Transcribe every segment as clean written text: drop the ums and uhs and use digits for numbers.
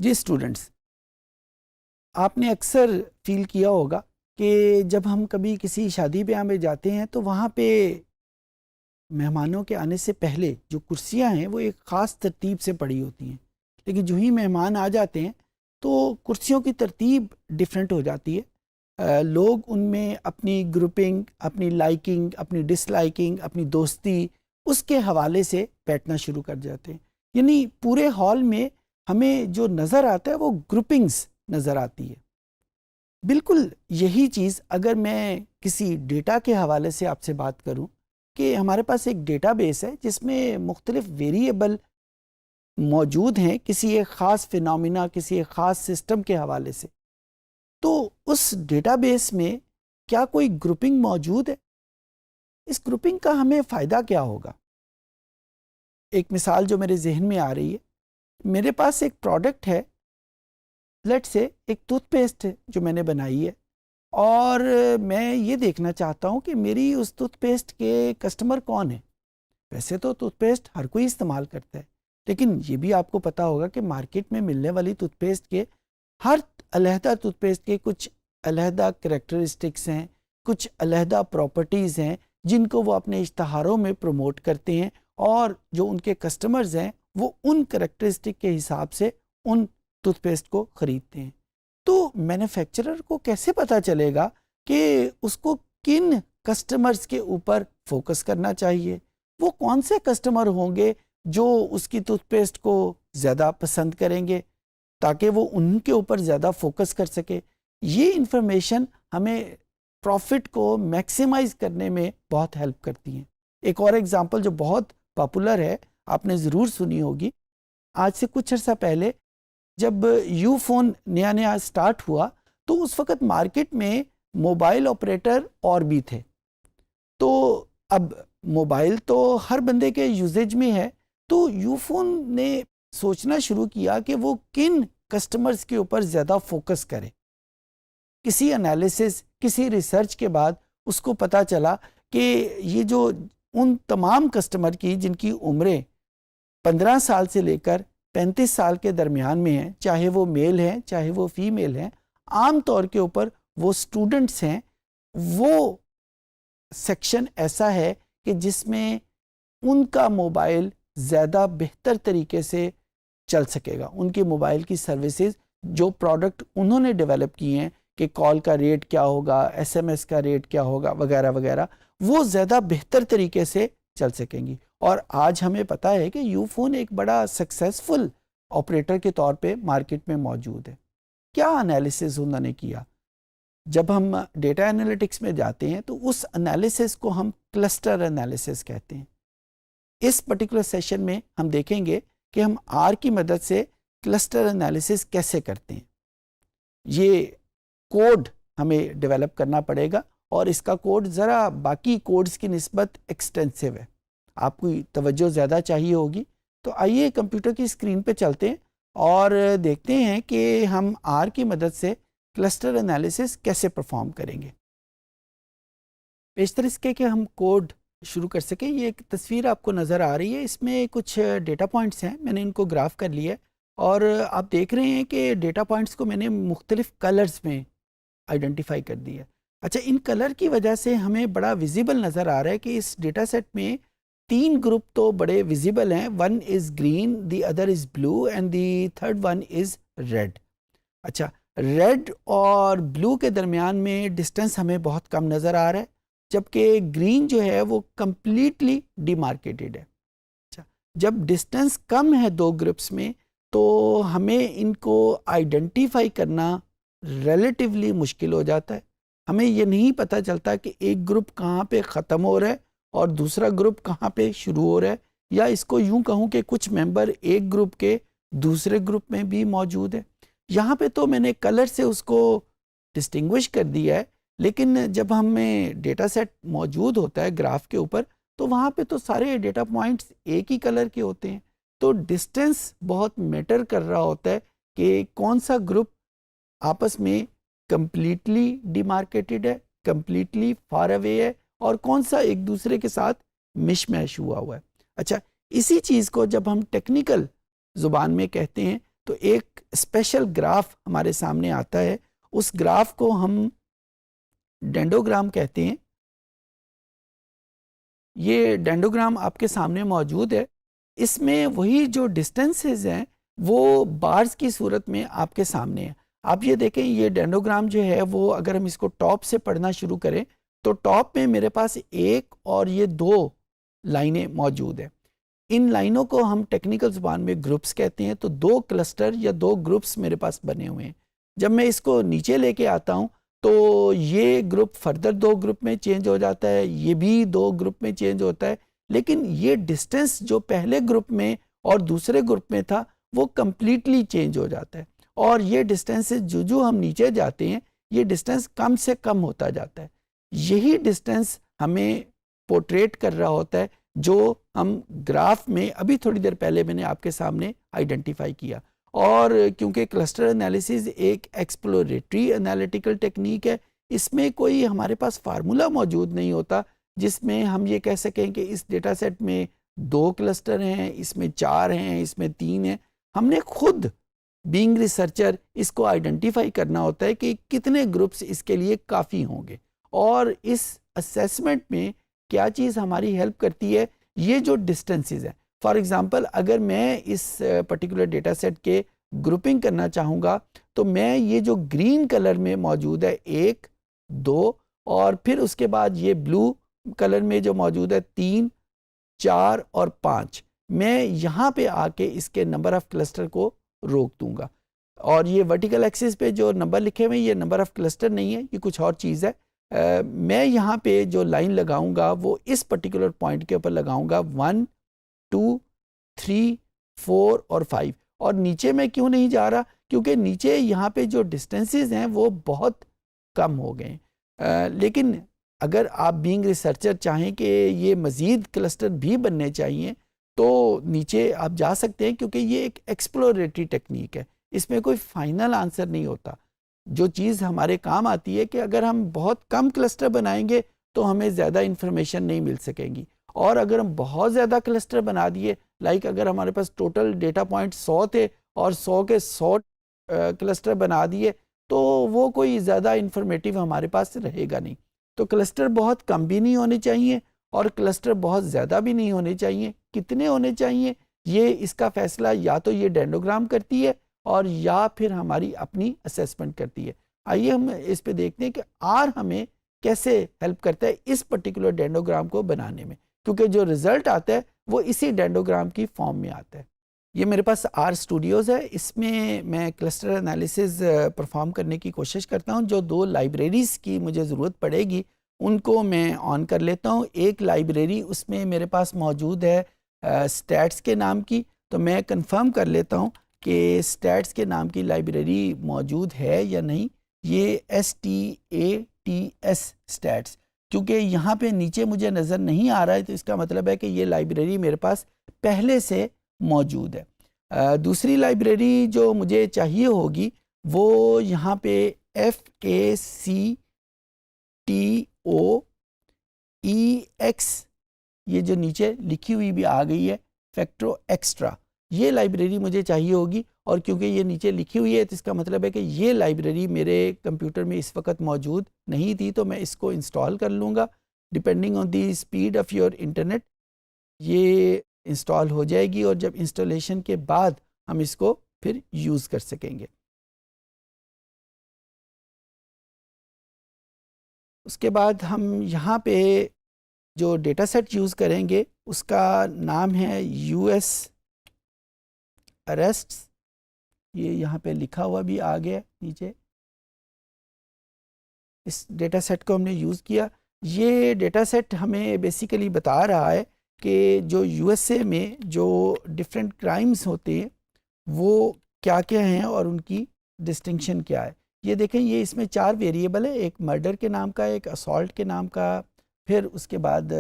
جی students, آپ نے اکثر فیل کیا ہوگا کہ جب ہم کبھی کسی شادی بیاہ میں جاتے ہیں تو وہاں پہ مہمانوں کے آنے سے پہلے جو کرسیاں ہیں وہ ایک خاص ترتیب سے پڑی ہوتی ہیں، لیکن جو ہی مہمان آ جاتے ہیں تو کرسیوں کی ترتیب ڈیفرنٹ ہو جاتی ہے۔ لوگ ان میں اپنی گروپنگ، اپنی لائکنگ، اپنی ڈس لائکنگ، اپنی دوستی اس کے حوالے سے بیٹھنا شروع کر جاتے ہیں، یعنی پورے ہال میں ہمیں جو نظر آتا ہے وہ گروپنگز نظر آتی ہے۔ بالکل یہی چیز اگر میں کسی ڈیٹا کے حوالے سے آپ سے بات کروں کہ ہمارے پاس ایک ڈیٹا بیس ہے جس میں مختلف ویریبل موجود ہیں کسی ایک خاص فینومینا، کسی ایک خاص سسٹم کے حوالے سے، تو اس ڈیٹا بیس میں کیا کوئی گروپنگ موجود ہے؟ اس گروپنگ کا ہمیں فائدہ کیا ہوگا؟ ایک مثال جو میرے ذہن میں آ رہی ہے، میرے پاس ایک پروڈکٹ ہے، لیٹ سے ایک ٹوتھ پیسٹ جو میں نے بنائی ہے، اور میں یہ دیکھنا چاہتا ہوں کہ میری اس ٹوتھ پیسٹ کے کسٹمر کون ہیں۔ ویسے تو ٹوتھ پیسٹ ہر کوئی استعمال کرتا ہے، لیکن یہ بھی آپ کو پتا ہوگا کہ مارکیٹ میں ملنے والی ٹوتھ پیسٹ کے ہر علیحدہ ٹوتھ پیسٹ کے کچھ علیحدہ کریکٹرسٹکس ہیں، کچھ علیحدہ پراپرٹیز ہیں جن کو وہ اپنے اشتہاروں میں پروموٹ کرتے ہیں، اور جو ان کے کسٹمرز ہیں وہ ان کریکٹرسٹک کے حساب سے ان ٹوتھ پیسٹ کو خریدتے ہیں۔ تو مینوفیکچرر کو کیسے پتا چلے گا کہ اس کو کن کسٹمرز کے اوپر فوکس کرنا چاہیے؟ وہ کون سے کسٹمر ہوں گے جو اس کی ٹوتھ پیسٹ کو زیادہ پسند کریں گے تاکہ وہ ان کے اوپر زیادہ فوکس کر سکے؟ یہ انفارمیشن ہمیں پروفٹ کو میکسیمائز کرنے میں بہت ہیلپ کرتی ہیں۔ ایک اور ایگزامپل جو بہت پاپولر ہے، آپ نے ضرور سنی ہوگی، آج سے کچھ عرصہ پہلے جب یو فون نیا سٹارٹ ہوا تو اس وقت مارکیٹ میں موبائل آپریٹر اور بھی تھے، تو اب موبائل تو ہر بندے کے یوزیج میں ہے، تو یو فون نے سوچنا شروع کیا کہ وہ کن کسٹمرز کے اوپر زیادہ فوکس کرے۔ کسی انالیسس، کسی ریسرچ کے بعد اس کو پتا چلا کہ یہ جو ان تمام کسٹمر کی جن کی عمریں 15 سال سے لے کر 35 سال کے درمیان میں ہیں، چاہے وہ میل ہیں چاہے وہ فیمیل ہیں، عام طور کے اوپر وہ سٹوڈنٹس ہیں، وہ سیکشن ایسا ہے کہ جس میں ان کا موبائل زیادہ بہتر طریقے سے چل سکے گا، ان کے موبائل کی سروسز جو پروڈکٹ انہوں نے ڈیولپ کی ہیں کہ کال کا ریٹ کیا ہوگا، ایس ایم ایس کا ریٹ کیا ہوگا وغیرہ وغیرہ، وہ زیادہ بہتر طریقے سے چل سکیں گی۔ اور آج ہمیں پتا ہے کہ یو فون ایک بڑا سکسیسفل آپریٹر کے طور پہ مارکیٹ میں موجود ہے۔ کیا انالیسز انہوں نے کیا؟ جب ہم ڈیٹا انالیٹکس میں جاتے ہیں تو اس انالیسز کو ہم کلسٹر انالیسز کہتے ہیں۔ اس پرٹیکولر سیشن میں ہم دیکھیں گے کہ ہم آر کی مدد سے کلسٹر انالیسز کیسے کرتے ہیں۔ یہ کوڈ ہمیں ڈیولپ کرنا پڑے گا، اور اس کا کوڈ ذرا باقی کوڈز کی نسبت ایکسٹینسو ہے، آپ کو توجہ زیادہ چاہیے ہوگی۔ تو آئیے کمپیوٹر کی اسکرین پہ چلتے ہیں اور دیکھتے ہیں کہ ہم آر کی مدد سے کلسٹر انالیسس کیسے پرفارم کریں گے۔ بیشتر اس کے کہ ہم کوڈ شروع کر سکیں، یہ ایک تصویر آپ کو نظر آ رہی ہے، اس میں کچھ ڈیٹا پوائنٹس ہیں، میں نے ان کو گراف کر لیا، اور آپ دیکھ رہے ہیں کہ ڈیٹا پوائنٹس کو میں نے مختلف کلرز میں آئیڈینٹیفائی کر دیا۔ اچھا، ان کلر کی وجہ سے ہمیں بڑا ویزیبل نظر آ رہا ہے کہ اس ڈیٹا سیٹ میں 3 گروپ تو بڑے ویزیبل ہیں، one is green, the other is blue and the third one is red. اچھا، ریڈ اور بلو کے درمیان میں ڈسٹینس ہمیں بہت کم نظر آ رہا ہے، جبکہ گرین جو ہے وہ کمپلیٹلی ڈی مارکیٹڈ ہے۔ اچھا، جب ڈسٹینس کم ہے 2 گروپس میں تو ہمیں ان کو آئیڈینٹیفائی کرنا ریلیٹیولی مشکل ہو جاتا ہے، ہمیں یہ نہیں پتہ چلتا کہ ایک گروپ کہاں پہ ختم ہو رہا ہے اور دوسرا گروپ کہاں پہ شروع ہو رہا ہے، یا اس کو یوں کہوں کہ کچھ ممبر ایک گروپ کے دوسرے گروپ میں بھی موجود ہے۔ یہاں پہ تو میں نے کلر سے اس کو ڈسٹنگوش کر دیا ہے، لیکن جب ہمیں ڈیٹا سیٹ موجود ہوتا ہے گراف کے اوپر تو وہاں پہ تو سارے ڈیٹا پوائنٹس ایک ہی کلر کے ہوتے ہیں، تو ڈسٹینس بہت میٹر کر رہا ہوتا ہے کہ کون سا گروپ آپس میں کمپلیٹلی ڈی مارکیٹڈ ہے، کمپلیٹلی فار اوے ہے، اور کون سا ایک دوسرے کے ساتھ مش میش ہوا ہے۔ اچھا، اسی چیز کو جب ہم ٹیکنیکل زبان میں کہتے ہیں تو ایک اسپیشل گراف ہمارے سامنے آتا ہے. اس گراف کو ہم ڈینڈوگرام کہتے ہیں. یہ ڈینڈوگرام آپ کے سامنے موجود ہے. اس میں وہی جو ڈسٹینسز ہیں وہ بارز کی صورت میں آپ کے سامنے ہیں. آپ یہ دیکھیں یہ ڈینڈوگرام جو ہے وہ اگر ہم اس کو ٹاپ سے پڑھنا شروع کریں تو ٹاپ میں میرے پاس ایک اور یہ دو لائنیں موجود ہیں. ان لائنوں کو ہم ٹیکنیکل زبان میں گروپس کہتے ہیں. تو دو کلسٹر یا دو گروپس میرے پاس بنے ہوئے ہیں. جب میں اس کو نیچے لے کے آتا ہوں تو یہ گروپ فردر دو گروپ میں چینج ہو جاتا ہے, یہ بھی دو گروپ میں چینج ہوتا ہے, لیکن یہ ڈسٹینس جو پہلے گروپ میں اور دوسرے گروپ میں تھا وہ کمپلیٹلی چینج ہو جاتا ہے. اور یہ ڈسٹینس جو ہم نیچے جاتے ہیں یہ ڈسٹینس کم سے کم ہوتا جاتا ہے. یہی ڈسٹینس ہمیں پورٹریٹ کر رہا ہوتا ہے جو ہم گراف میں ابھی تھوڑی دیر پہلے میں نے آپ کے سامنے آئیڈینٹیفائی کیا. اور کیونکہ کلسٹر انالیسز ایک ایکسپلوریٹری انالیٹیکل ٹیکنیک ہے, اس میں کوئی ہمارے پاس فارمولا موجود نہیں ہوتا جس میں ہم یہ کہہ سکیں کہ اس ڈیٹا سیٹ میں 2 کلسٹر ہیں, اس میں 4 ہیں, اس میں 3 ہیں. ہم نے خود بینگ ریسرچر اس کو آئیڈینٹیفائی کرنا ہوتا ہے کہ کتنے گروپس اس کے لیے کافی ہوں گے. اور اس اسیسمنٹ میں کیا چیز ہماری ہیلپ کرتی ہے, یہ جو ڈسٹینسز ہیں. فار ایگزامپل اگر میں اس پرٹیکولر ڈیٹا سیٹ کے گروپنگ کرنا چاہوں گا تو میں یہ جو گرین کلر میں موجود ہے 1 2 اور پھر اس کے بعد یہ بلو کلر میں جو موجود ہے 3 4 اور 5, میں یہاں پہ آ کے اس کے نمبر آف کلسٹر کو روک دوں گا. اور یہ ورٹیکل ایکسس پہ جو نمبر لکھے ہوئے یہ نمبر آف کلسٹر نہیں ہے, یہ کچھ اور چیز ہے. میں یہاں پہ جو لائن لگاؤں گا وہ اس پرٹیکولر پوائنٹ کے اوپر لگاؤں گا 1 2 3 4 اور 5. اور نیچے میں کیوں نہیں جا رہا, کیونکہ نیچے یہاں پہ جو ڈسٹینسز ہیں وہ بہت کم ہو گئے. لیکن اگر آپ بینگ ریسرچر چاہیں کہ یہ مزید کلسٹر بھی بننے چاہیے تو نیچے آپ جا سکتے ہیں, کیونکہ یہ ایک ایکسپلوریٹری ٹیکنیک ہے, اس میں کوئی فائنل آنسر نہیں ہوتا. جو چیز ہمارے کام آتی ہے کہ اگر ہم بہت کم کلسٹر بنائیں گے تو ہمیں زیادہ انفارمیشن نہیں مل سکے گی, اور اگر ہم بہت زیادہ کلسٹر بنا دیے, لائک اگر ہمارے پاس ٹوٹل ڈیٹا پوائنٹ 100 تھے اور 100 کے 100 کلسٹر بنا دیے تو وہ کوئی زیادہ انفارمیٹیو ہمارے پاس رہے گا نہیں. تو کلسٹر بہت کم بھی نہیں ہونے چاہیے اور کلسٹر بہت زیادہ بھی نہیں ہونے چاہیے. کتنے ہونے چاہیے یہ اس کا فیصلہ یا تو یہ ڈینڈوگرام کرتی ہے اور یا پھر ہماری اپنی اسیسمنٹ کرتی ہے. آئیے ہم اس پہ دیکھتے ہیں کہ آر ہمیں کیسے ہیلپ کرتا ہے اس پرٹیکولر ڈینڈوگرام کو بنانے میں, کیونکہ جو رزلٹ آتا ہے وہ اسی ڈینڈوگرام کی فارم میں آتا ہے. یہ میرے پاس آر اسٹوڈیوز ہے, اس میں کلسٹر انالیسز پرفارم کرنے کی کوشش کرتا ہوں. جو 2 لائبریریز کی مجھے ضرورت پڑے گی ان کو میں آن کر لیتا ہوں. ایک لائبریری اس میں میرے پاس موجود ہے اسٹیٹس کے نام کی, تو میں کنفرم کر لیتا ہوں کہ اسٹیٹس کے نام کی لائبریری موجود ہے یا نہیں. یہ STATS اسٹیٹس, کیونکہ یہاں پہ نیچے مجھے نظر نہیں آ رہا ہے تو اس کا مطلب ہے کہ یہ لائبریری میرے پاس پہلے سے موجود ہے. دوسری لائبریری جو مجھے چاہیے ہوگی وہ یہاں پہ FACTOEX, یہ جو نیچے لکھی ہوئی بھی آ گئی ہے فیکٹرو ایکسٹرا, یہ لائبریری مجھے چاہیے ہوگی. اور کیونکہ یہ نیچے لکھی ہوئی ہے تو اس کا مطلب ہے کہ یہ لائبریری میرے کمپیوٹر میں اس وقت موجود نہیں تھی, تو میں اس کو انسٹال کر لوں گا. Depending on the speed of your internet یہ انسٹال ہو جائے گی, اور جب انسٹالیشن کے بعد ہم اس کو پھر یوز کر سکیں گے. اس کے بعد ہم یہاں پہ جو ڈیٹا سیٹ یوز کریں گے اس کا نام ہے US arrests. یہ یہاں پہ لکھا ہوا بھی آ گیا نیچے. اس ڈیٹا سیٹ کو ہم نے یوز کیا. یہ ڈیٹا سیٹ ہمیں بیسیکلی بتا رہا ہے کہ جو USA میں جو ڈفرینٹ کرائمز ہوتے ہیں وہ کیا کیا ہیں اور ان کی ڈسٹنکشن کیا ہے. یہ دیکھیں یہ اس میں 4 ویریبل ہے, ایک مرڈر کے نام کا, ایک اسالٹ کے نام کا, پھر اس کے بعد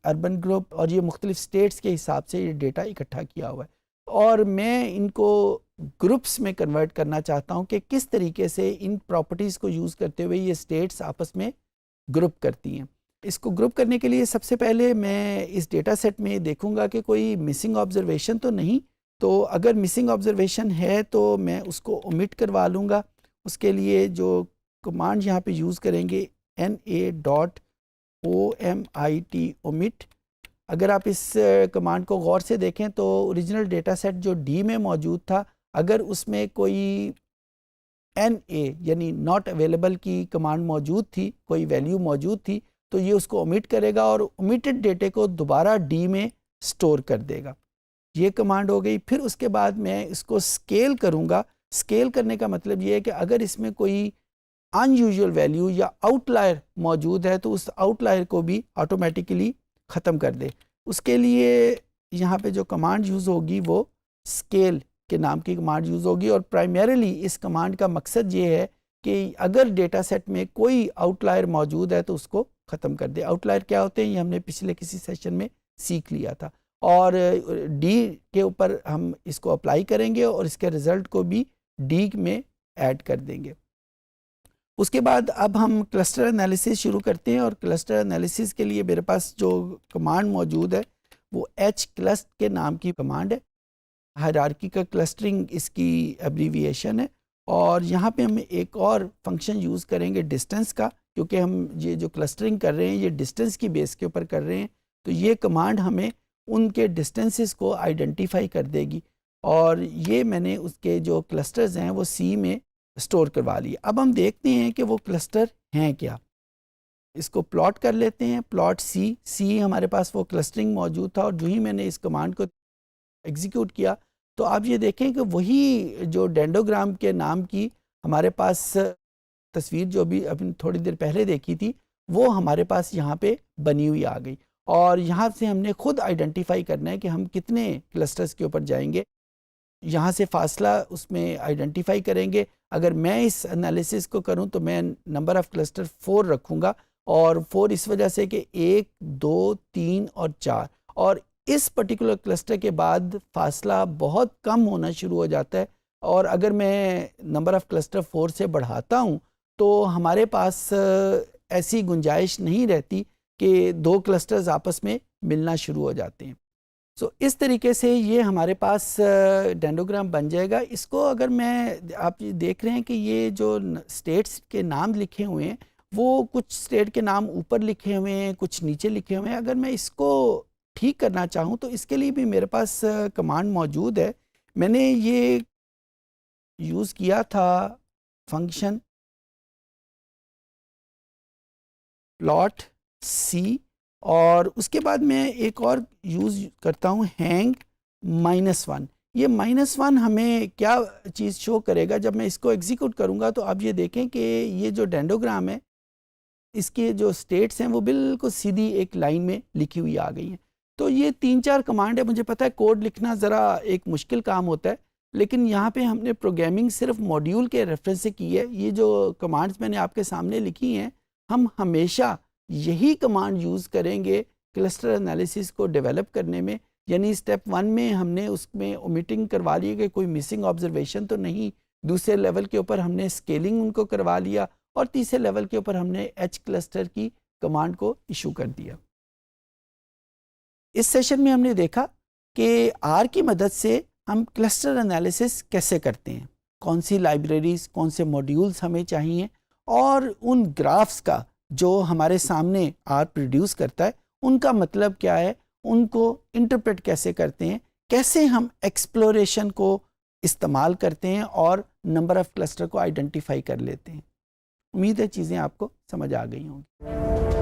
اربن گروپ, اور یہ مختلف اسٹیٹس کے حساب سے یہ ڈیٹا اکٹھا کیا ہوا ہے. اور میں ان کو گروپس میں کنورٹ کرنا چاہتا ہوں کہ کس طریقے سے ان پراپرٹیز کو یوز کرتے ہوئے یہ اسٹیٹس آپس میں گروپ کرتی ہیں. اس کو گروپ کرنے کے لیے سب سے پہلے میں اس ڈیٹا سیٹ میں دیکھوں گا کہ کوئی مسنگ آبزرویشن تو نہیں, تو اگر مسنگ آبزرویشن ہے تو میں اس کو omit کروا لوں گا. اس کے لیے جو کمانڈ یہاں پہ یوز کریں گے na.omit. omit. اگر آپ اس کمانڈ کو غور سے دیکھیں تو اوریجنل ڈیٹا سیٹ جو ڈی میں موجود تھا، اگر اس میں کوئی NA یعنی ناٹ اویلیبل کی کمانڈ موجود تھی، کوئی ویلیو موجود تھی، تو یہ اس کو omit کرے گا اور omitted ڈیٹے کو دوبارہ ڈی میں سٹور کر دے گا. یہ کمانڈ ہو گئی. پھر اس کے بعد میں اس کو اسکیل کروں گا. اسکیل کرنے کا مطلب یہ ہے کہ اگر اس میں کوئی ان یوزول ویلیو یا آؤٹ لائر موجود ہے تو اس آؤٹ لائر کو بھی آٹومیٹیکلی ختم کر دے. اس کے لیے یہاں پہ جو کمانڈ یوز ہوگی وہ اسکیل کے نام کی کمانڈ یوز ہوگی، اور پرائمریلی اس کمانڈ کا مقصد یہ ہے کہ اگر ڈیٹا سیٹ میں کوئی آؤٹ لائر موجود ہے تو اس کو ختم کر دے. آؤٹ لائر کیا ہوتے ہیں یہ ہم نے پچھلے کسی سیشن میں سیکھ لیا تھا، اور ڈی کے اوپر ہم اس کو اپلائی کریں گے اور اس کے رزلٹ کو بھی ڈی میں ایڈ کر دیں گے. اس کے بعد اب ہم کلسٹر انالیسس شروع کرتے ہیں، اور کلسٹر انالیسس کے لیے میرے پاس جو کمانڈ موجود ہے وہ hclust کے نام کی کمانڈ ہے. ہائرارکیکل کلسٹرنگ اس کی ایبریویشن ہے، اور یہاں پہ ہم ایک اور فنکشن یوز کریں گے ڈسٹنس کا، کیونکہ ہم یہ جو کلسٹرنگ کر رہے ہیں یہ ڈسٹنس کی بیس کے اوپر کر رہے ہیں. تو یہ کمانڈ ہمیں ان کے ڈسٹنسز کو آئیڈینٹیفائی کر دے گی، اور یہ میں نے اس کے جو کلسٹرز ہیں وہ سی میں سٹور کروا لی. اب ہم دیکھتے ہیں کہ وہ کلسٹر ہیں کیا. اس کو پلاٹ کر لیتے ہیں. پلاٹ سی ہمارے پاس وہ کلسٹرنگ موجود تھا، اور جو ہی میں نے اس کمانڈ کو ایگزیکیوٹ کیا تو آپ یہ دیکھیں کہ وہی جو ڈینڈوگرام کے نام کی ہمارے پاس تصویر جو بھی ابھی تھوڑی دیر پہلے دیکھی تھی وہ ہمارے پاس یہاں پہ بنی ہوئی آ گئی. اور یہاں سے ہم نے خود آئیڈینٹیفائی کرنا ہے کہ ہم کتنے کلسٹرز کے اوپر جائیں گے. یہاں سے فاصلہ اس میں آئیڈینٹیفائی کریں گے. اگر میں اس انالیسس کو کروں تو میں نمبر آف کلسٹر 4 رکھوں گا، اور 4 اس وجہ سے کہ 1 2 3 اور 4، اور اس پرٹیکولر کلسٹر کے بعد فاصلہ بہت کم ہونا شروع ہو جاتا ہے. اور اگر میں نمبر آف کلسٹر 4 سے بڑھاتا ہوں تو ہمارے پاس ایسی گنجائش نہیں رہتی کہ 2 کلسٹرز آپس میں ملنا شروع ہو جاتے ہیں. اس طریقے سے یہ ہمارے پاس ڈینڈوگرام بن جائے گا. اس کو اگر میں آپ دیکھ رہے ہیں کہ یہ جو اسٹیٹس کے نام لکھے ہوئے ہیں وہ کچھ اسٹیٹ کے نام اوپر لکھے ہوئے ہیں، کچھ نیچے لکھے ہوئے ہیں. اگر میں اس کو ٹھیک کرنا چاہوں تو اس کے لیے بھی میرے پاس کمانڈ موجود ہے. میں نے یہ یوز کیا تھا فنکشن پلاٹ سی، اور اس کے بعد میں ایک اور یوز کرتا ہوں ہینگ -1. یہ -1 ہمیں کیا چیز شو کرے گا جب میں اس کو ایگزیکیوٹ کروں گا. تو آپ یہ دیکھیں کہ یہ جو ڈینڈوگرام ہے اس کے جو اسٹیٹس ہیں وہ بالکل سیدھی ایک لائن میں لکھی ہوئی آ گئی ہیں. تو یہ 3-4 کمانڈ ہے. مجھے پتہ ہے کوڈ لکھنا ذرا ایک مشکل کام ہوتا ہے، لیکن یہاں پہ ہم نے پروگرامنگ صرف ماڈیول کے ریفرنس سے کی ہے. یہ جو کمانڈز میں نے آپ کے سامنے لکھی ہیں ہم ہمیشہ یہی کمانڈ یوز کریں گے کلسٹر انالیسس کو ڈیولپ کرنے میں. یعنی اسٹیپ 1 میں ہم نے اس میں اومیٹنگ کروا لی کہ کوئی مسنگ آبزرویشن تو نہیں. دوسرے لیول کے اوپر ہم نے اسکیلنگ ان کو کروا لیا، اور تیسرے لیول کے اوپر ہم نے ایچ کلسٹر کی کمانڈ کو ایشو کر دیا. اس سیشن میں ہم نے دیکھا کہ آر کی مدد سے ہم کلسٹر انالیسس کیسے کرتے ہیں، کون سی لائبریریز، کون سے ماڈیولز ہمیں چاہیے، اور ان گرافز کا جو ہمارے سامنے آر پروڈیوس کرتا ہے ان کا مطلب کیا ہے، ان کو انٹرپریٹ کیسے کرتے ہیں، کیسے ہم ایکسپلوریشن کو استعمال کرتے ہیں اور نمبر آف کلسٹر کو آئیڈینٹیفائی کر لیتے ہیں. امید ہے چیزیں آپ کو سمجھ آ گئی ہوں گی.